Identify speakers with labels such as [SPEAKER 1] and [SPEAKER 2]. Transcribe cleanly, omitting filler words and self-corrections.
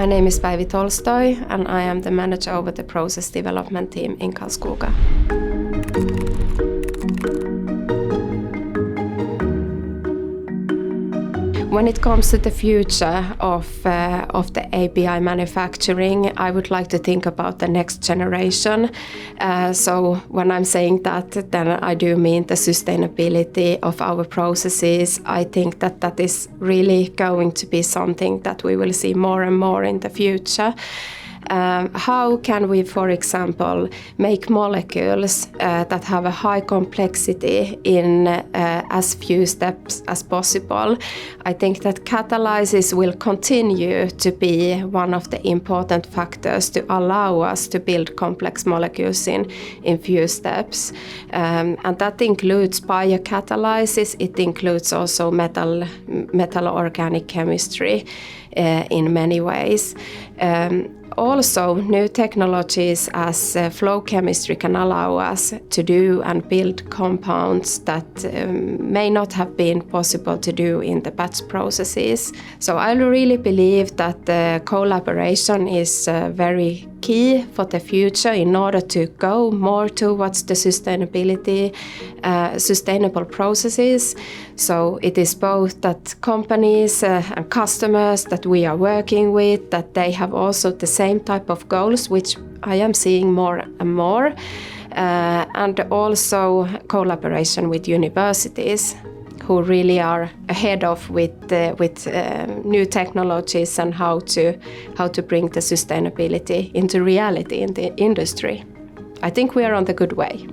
[SPEAKER 1] My name is Päivi Tolstoy and I am the manager over the process development team in Karlskoga. When it comes to the future of the API manufacturing, I would like to think about the next generation. So when I'm saying that, then I do mean the sustainability of our processes. I think that that is really going to be something that we will see more and more in the future. How can we, for example, make molecules that have a high complexity in as few steps as possible? I think that catalysis will continue to be one of the important factors to allow us to build complex molecules in few steps. And that includes biocatalysis, it includes also metal organic chemistry in many ways. Also, new technologies as flow chemistry can allow us to do and build compounds that may not have been possible to do in the batch processes. So I really believe that the collaboration is very key for the future in order to go more towards the sustainable processes. So it is both that companies and customers that we are working with, that they have also the same type of goals, which I am seeing more and more, and also collaboration with universities who really are ahead of with new technologies and how to bring the sustainability into reality in the industry. I think we are on the good way.